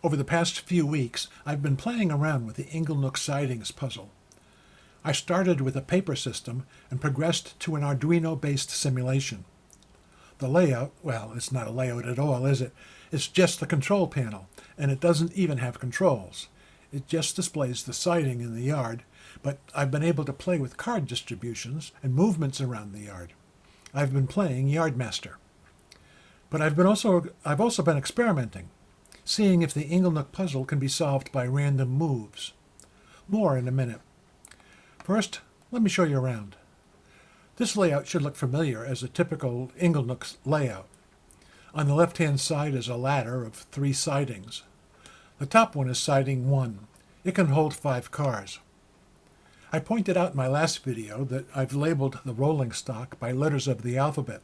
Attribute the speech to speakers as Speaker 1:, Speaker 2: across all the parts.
Speaker 1: Over the past few weeks, I've been playing around with the Inglenook Siding Puzzle. I started with a paper system and progressed to an Arduino-based simulation. The layout, well, it's not a layout at all, is it? It's just the control panel, and it doesn't even have controls. It just displays the siding in the yard, but I've been able to play with card distributions and movements around the yard. I've been playing Yardmaster. But I've also been experimenting, seeing if the Inglenook puzzle can be solved by random moves. More in a minute. First, let me show you around. This layout should look familiar as a typical Inglenook layout. On the left-hand side is a ladder of 3 sidings. The top one is siding 1. It can hold 5 cars. I pointed out in my last video that I've labeled the rolling stock by letters of the alphabet,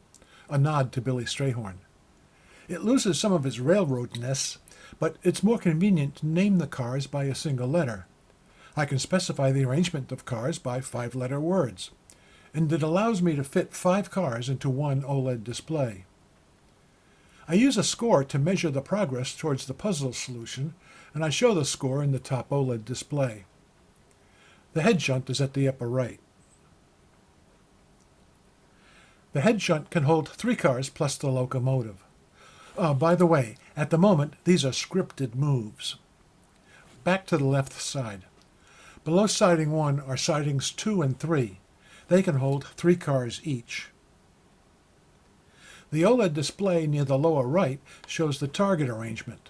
Speaker 1: a nod to Billy Strayhorn. It loses some of its railroadness, but it's more convenient to name the cars by a single letter. I can specify the arrangement of cars by 5-letter words, and it allows me to fit 5 cars into one OLED display. I use a score to measure the progress towards the puzzle solution, and I show the score in the top OLED display. The head shunt is at the upper right. The head shunt can hold 3 cars plus the locomotive. By the way, at the moment, these are scripted moves. Back to the left side. Below siding 1 are sidings 2 and 3. They can hold 3 cars each. The OLED display near the lower right shows the target arrangement.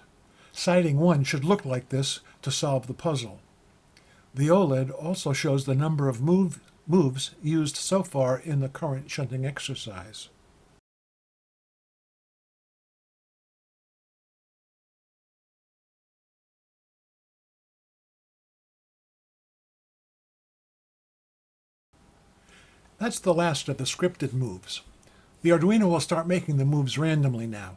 Speaker 1: Siding 1 should look like this to solve the puzzle. The OLED also shows the number of moves used so far in the current shunting exercise. That's the last of the scripted moves. The Arduino will start making the moves randomly now.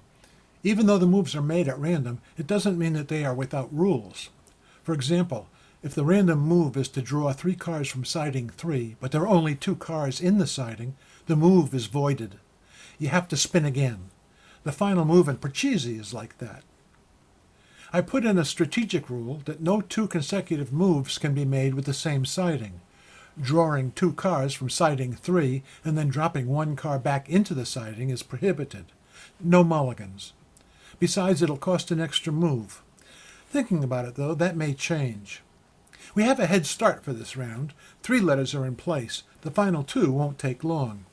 Speaker 1: Even though the moves are made at random, it doesn't mean that they are without rules. For example, if the random move is to draw 3 cars from siding 3, but there are only 2 cars in the siding, the move is voided. You have to spin again. The final move in Precisi is like that. I put in a strategic rule that no 2 consecutive moves can be made with the same siding. Drawing 2 cars from siding 3 and then dropping 1 car back into the siding is prohibited. No mulligans. Besides, it'll cost an extra move. Thinking about it, though, that may change. We have a head start for this round. 3 letters are in place. The final 2 won't take long.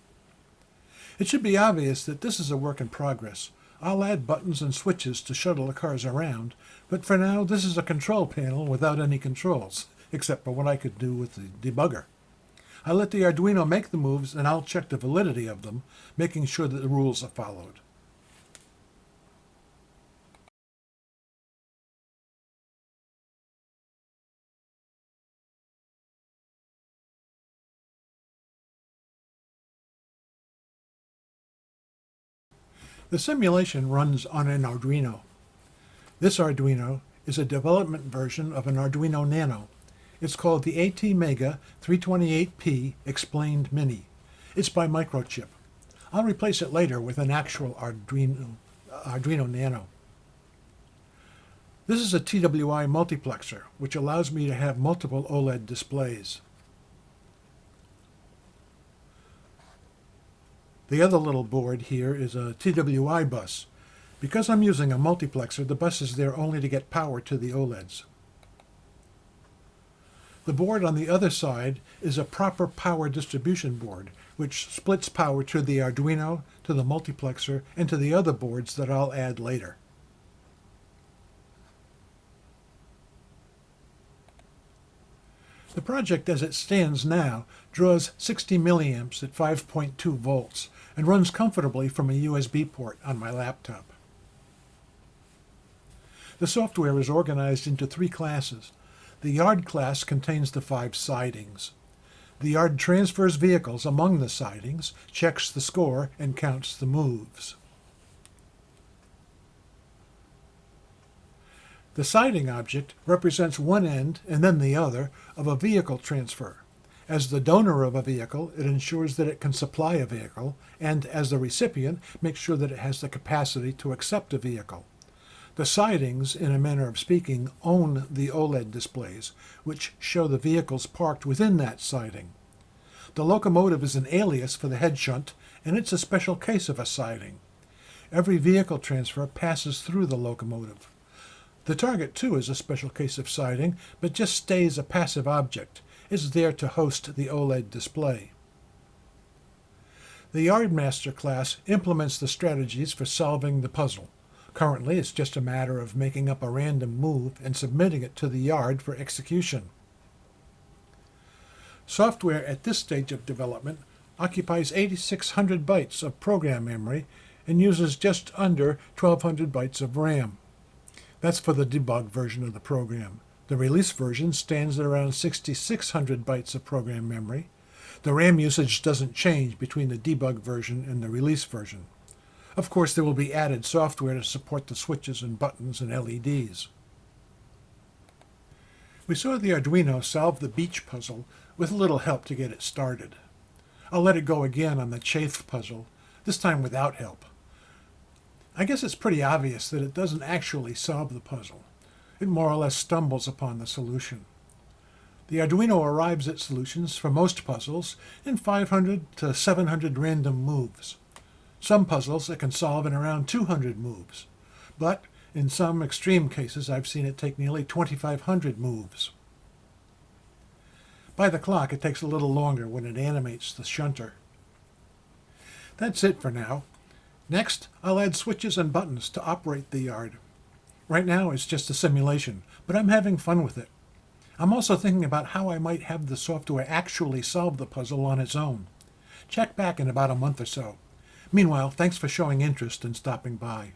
Speaker 1: It should be obvious that this is a work in progress. I'll add buttons and switches to shuttle the cars around, but for now this is a control panel without any controls, except for what I could do with the debugger. I let the Arduino make the moves and I'll check the validity of them, making sure that the rules are followed. The simulation runs on an Arduino. This Arduino is a development version of an Arduino Nano. It's called the ATmega 328P Explained Mini. It's by Microchip. I'll replace it later with an actual Arduino Nano. This is a TWI multiplexer, which allows me to have multiple OLED displays. The other little board here is a TWI bus. Because I'm using a multiplexer, the bus is there only to get power to the OLEDs. The board on the other side is a proper power distribution board, which splits power to the Arduino, to the multiplexer, and to the other boards that I'll add later. The project as it stands now draws 60 milliamps at 5.2 volts and runs comfortably from a USB port on my laptop. The software is organized into 3 classes. The Yard class contains the 5 sidings. The Yard transfers vehicles among the sidings, checks the score, and counts the moves. The siding object represents one end and then the other of a vehicle transfer. As the donor of a vehicle, it ensures that it can supply a vehicle, and as the recipient, makes sure that it has the capacity to accept a vehicle. The sidings, in a manner of speaking, own the OLED displays, which show the vehicles parked within that siding. The locomotive is an alias for the head shunt, and it's a special case of a siding. Every vehicle transfer passes through the locomotive. The target, too, is a special case of siding, but just stays a passive object. It's there to host the OLED display. The Yardmaster class implements the strategies for solving the puzzle. Currently, it's just a matter of making up a random move and submitting it to the yard for execution. Software at this stage of development occupies 8,600 bytes of program memory and uses just under 1,200 bytes of RAM. That's for the debug version of the program. The release version stands at around 6,600 bytes of program memory. The RAM usage doesn't change between the debug version and the release version. Of course, there will be added software to support the switches and buttons and LEDs. We saw the Arduino solve the beach puzzle with a little help to get it started. I'll let it go again on the chafe puzzle, this time without help. I guess it's pretty obvious that it doesn't actually solve the puzzle. It more or less stumbles upon the solution. The Arduino arrives at solutions for most puzzles in 500 to 700 random moves. Some puzzles it can solve in around 200 moves, but in some extreme cases I've seen it take nearly 2,500 moves. By the clock, it takes a little longer when it animates the shunter. That's it for now. Next, I'll add switches and buttons to operate the yard. Right now it's just a simulation, but I'm having fun with it. I'm also thinking about how I might have the software actually solve the puzzle on its own. Check back in about a month or so. Meanwhile, thanks for showing interest and stopping by.